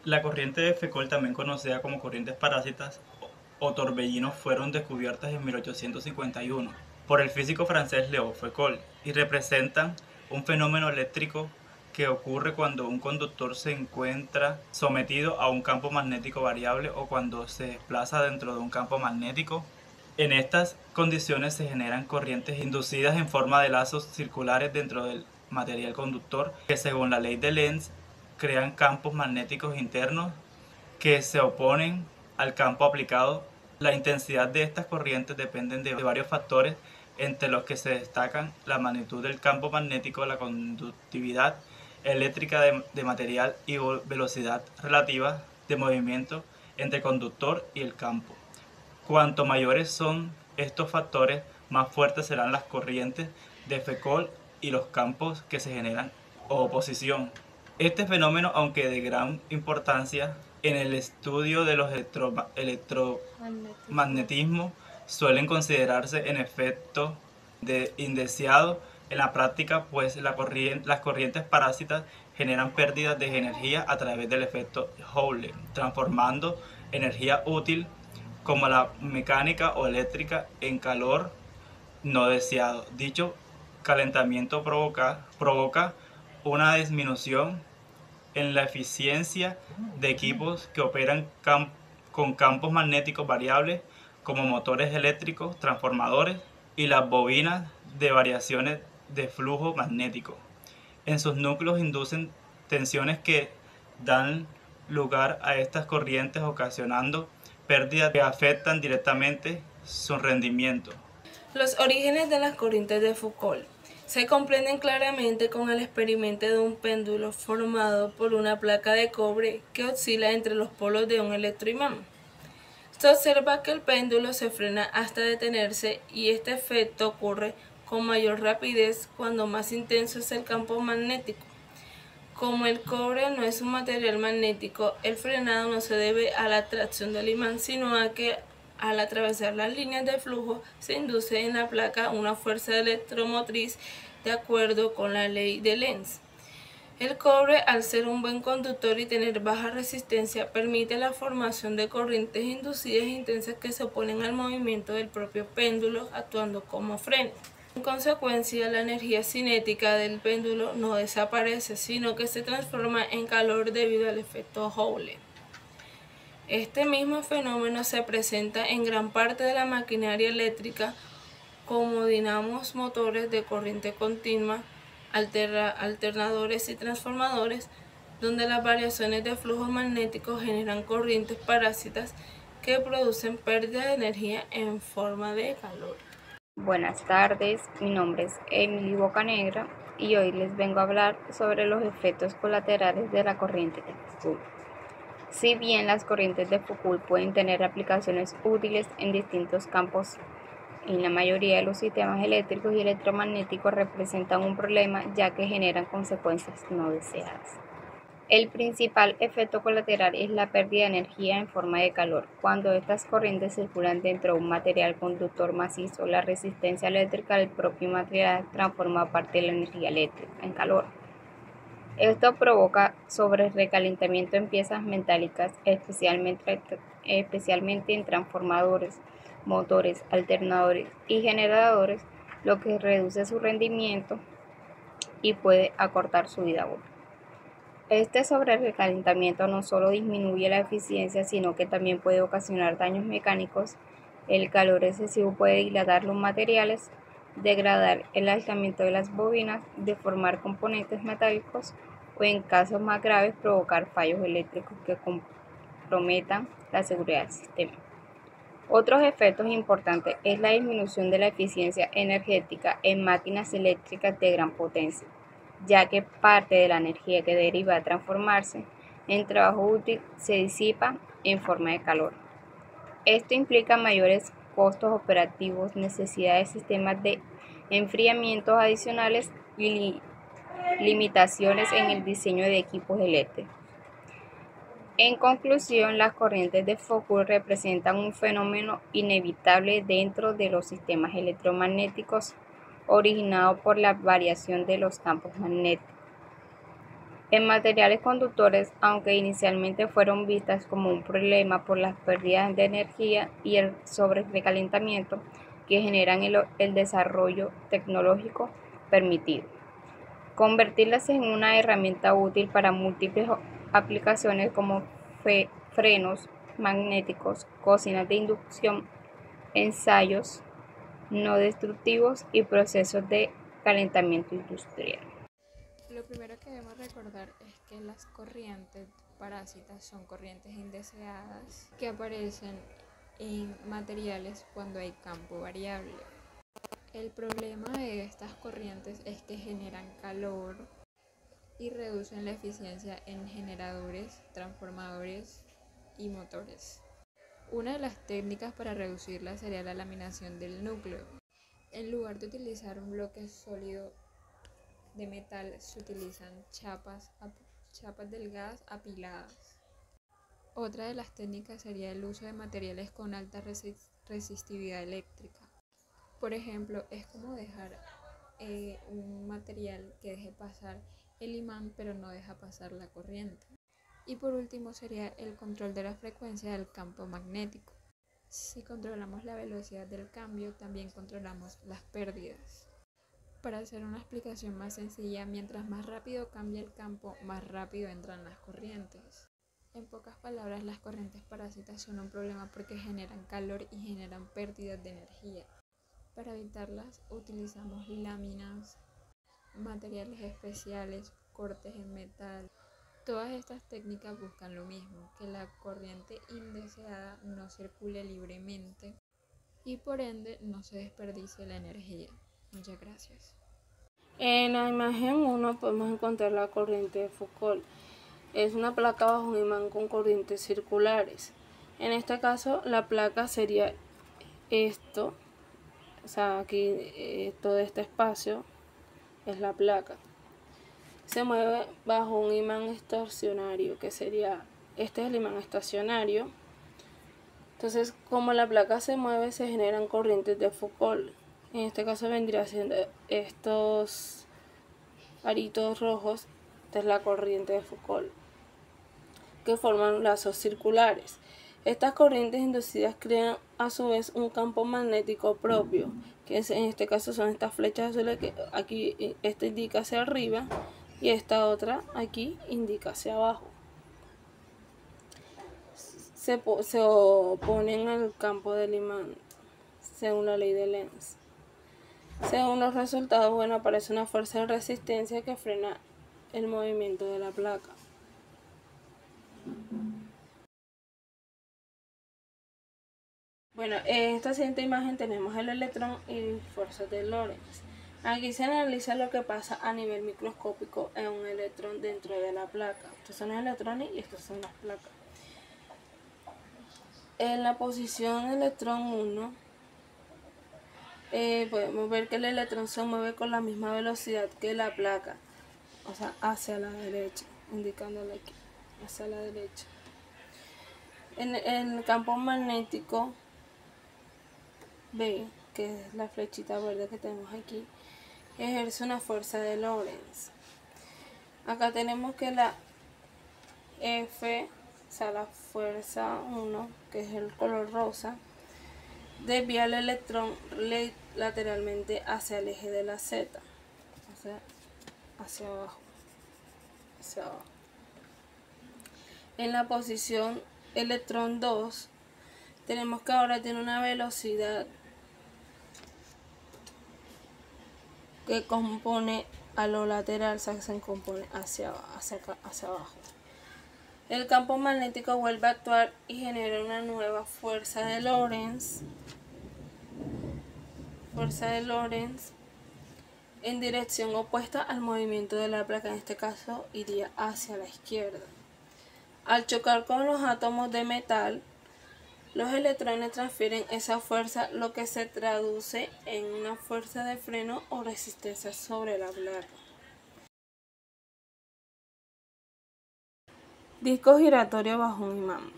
La corriente de Foucault, también conocida como corrientes parásitas o torbellinos, fueron descubiertas en 1851 por el físico francés Léo Foucault y representan un fenómeno eléctrico que ocurre cuando un conductor se encuentra sometido a un campo magnético variable o cuando se desplaza dentro de un campo magnético. En estas condiciones se generan corrientes inducidas en forma de lazos circulares dentro del material conductor que, según la ley de Lenz, crean campos magnéticos internos que se oponen al campo aplicado. La intensidad de estas corrientes depende de varios factores, entre los que se destacan la magnitud del campo magnético, la conductividad eléctrica de material y velocidad relativa de movimiento entre el conductor y el campo. Cuanto mayores son estos factores, más fuertes serán las corrientes de Foucault y los campos que se generan o oposición. Este fenómeno, aunque de gran importancia en el estudio de los electromagnetismo, suelen considerarse en efecto indeseado en la práctica, pues las corrientes parásitas generan pérdidas de energía a través del efecto Joule, transformando energía útil como la mecánica o eléctrica en calor no deseado. Dicho calentamiento provoca una disminución en la eficiencia de equipos que operan con campos magnéticos variables, como motores eléctricos, transformadores y las bobinas de variaciones de flujo magnético. En sus núcleos inducen tensiones que dan lugar a estas corrientes, ocasionando pérdidas que afectan directamente su rendimiento. Los orígenes de las corrientes de Foucault se comprenden claramente con el experimento de un péndulo formado por una placa de cobre que oscila entre los polos de un electroimán. Se observa que el péndulo se frena hasta detenerse y este efecto ocurre con mayor rapidez cuando más intenso es el campo magnético. Como el cobre no es un material magnético, el frenado no se debe a la atracción del imán, sino a que al atravesar las líneas de flujo se induce en la placa una fuerza electromotriz de acuerdo con la ley de Lenz. El cobre, al ser un buen conductor y tener baja resistencia, permite la formación de corrientes inducidas e intensas que se oponen al movimiento del propio péndulo, actuando como freno. En consecuencia, la energía cinética del péndulo no desaparece, sino que se transforma en calor debido al efecto Joule. Este mismo fenómeno se presenta en gran parte de la maquinaria eléctrica, como dinamos, motores de corriente continua, alternadores y transformadores, donde las variaciones de flujo magnético generan corrientes parásitas que producen pérdida de energía en forma de calor. Buenas tardes, mi nombre es Emily Bocanegra y hoy les vengo a hablar sobre los efectos colaterales de la corriente de Foucault. Si bien las corrientes de Foucault pueden tener aplicaciones útiles en distintos campos, en la mayoría de los sistemas eléctricos y electromagnéticos representan un problema ya que generan consecuencias no deseadas. El principal efecto colateral es la pérdida de energía en forma de calor. Cuando estas corrientes circulan dentro de un material conductor macizo, la resistencia eléctrica del propio material transforma parte de la energía eléctrica en calor. Esto provoca sobrecalentamiento en piezas metálicas, especialmente en transformadores, motores, alternadores y generadores, lo que reduce su rendimiento y puede acortar su vida útil. Este sobrecalentamiento no solo disminuye la eficiencia, sino que también puede ocasionar daños mecánicos. El calor excesivo puede dilatar los materiales, degradar el aislamiento de las bobinas, deformar componentes metálicos o, en casos más graves, provocar fallos eléctricos que comprometan la seguridad del sistema. Otros efectos importantes es la disminución de la eficiencia energética en máquinas eléctricas de gran potencia, ya que parte de la energía que deriva de transformarse en trabajo útil se disipa en forma de calor. Esto implica mayores costos operativos, necesidad de sistemas de enfriamiento adicionales y limitaciones en el diseño de equipos eléctricos. En conclusión, las corrientes de Foucault representan un fenómeno inevitable dentro de los sistemas electromagnéticos originado por la variación de los campos magnéticos. En materiales conductores, aunque inicialmente fueron vistas como un problema por las pérdidas de energía y el sobrecalentamiento que generan el desarrollo tecnológico permitido, convertirlas en una herramienta útil para múltiples aplicaciones como frenos magnéticos, cocinas de inducción, ensayos no destructivos y procesos de calentamiento industrial. Lo primero que debemos recordar es que las corrientes parásitas son corrientes indeseadas que aparecen en materiales cuando hay campo variable. El problema de estas corrientes es que generan calor y reducen la eficiencia en generadores, transformadores y motores. Una de las técnicas para reducirla sería la laminación del núcleo. En lugar de utilizar un bloque sólido de metal, se utilizan chapas delgadas apiladas. Otra de las técnicas sería el uso de materiales con alta resistividad eléctrica. Por ejemplo, es como dejar un material que deje pasar el imán pero no deja pasar la corriente. Y por último sería el control de la frecuencia del campo magnético. Si controlamos la velocidad del cambio, también controlamos las pérdidas. Para hacer una explicación más sencilla, mientras más rápido cambia el campo, más rápido entran las corrientes. En pocas palabras, las corrientes parásitas son un problema porque generan calor y generan pérdidas de energía. Para evitarlas, utilizamos láminas, materiales especiales, cortes en metal. Todas estas técnicas buscan lo mismo, que la corriente indeseada no circule libremente y por ende no se desperdicie la energía. Muchas gracias. En la imagen 1 podemos encontrar la corriente de Foucault. Es una placa bajo un imán con corrientes circulares. En este caso la placa sería esto, o sea, aquí todo este espacio es la placa. Se mueve bajo un imán estacionario, que sería, este es el imán estacionario. Entonces, como la placa se mueve, se generan corrientes de Foucault. En este caso vendría siendo estos aritos rojos, esta es la corriente de Foucault, que forman lazos circulares. Estas corrientes inducidas crean a su vez un campo magnético propio, que en este caso son estas flechas azules, que aquí esta indica hacia arriba y esta otra aquí indica hacia abajo. Se oponen al campo del imán según la ley de Lenz. Según los resultados, bueno, aparece una fuerza de resistencia que frena el movimiento de la placa. Bueno, en esta siguiente imagen tenemos el electrón y fuerzas de Lorentz. Aquí se analiza lo que pasa a nivel microscópico en un electrón dentro de la placa. Estos son los electrones y estos son las placas. En la posición electrón 1, podemos ver que el electrón se mueve con la misma velocidad que la placa, o sea, hacia la derecha, indicándole aquí, hacia la derecha. En el campo magnético B, que es la flechita verde que tenemos aquí, ejerce una fuerza de Lorentz. Acá tenemos que la F, o sea, la fuerza 1, que es el color rosa, desvía el electrón lateralmente hacia el eje de la Z, o sea, hacia abajo. En la posición electrón 2, tenemos que ahora tiene una velocidad que compone a lo lateral, o sea, se compone hacia abajo. El campo magnético vuelve a actuar y genera una nueva fuerza de Lorentz. En dirección opuesta al movimiento de la placa, en este caso iría hacia la izquierda. Al chocar con los átomos de metal, los electrones transfieren esa fuerza, lo que se traduce en una fuerza de freno o resistencia sobre la placa. Disco giratorio bajo un imán.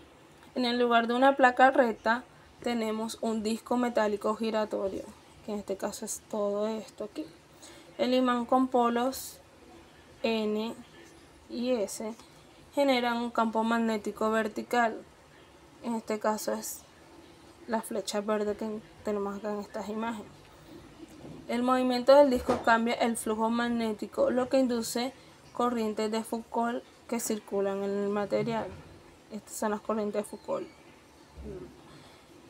En el lugar de una placa recta tenemos un disco metálico giratorio, que en este caso es todo esto aquí. El imán con polos N y S generan un campo magnético vertical. En este caso es la flecha verde que tenemos acá en estas imágenes. El movimiento del disco cambia el flujo magnético, lo que induce corrientes de Foucault que circulan en el material. Estas son las corrientes de Foucault.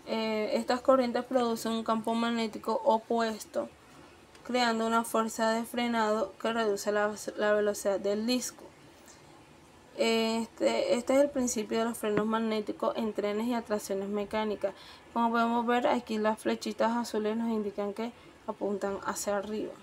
Estas corrientes producen un campo magnético opuesto, creando una fuerza de frenado que reduce la velocidad del disco. Este es el principio de los frenos magnéticos en trenes y atracciones mecánicas. Como podemos ver aquí, las flechitas azules nos indican que apuntan hacia arriba.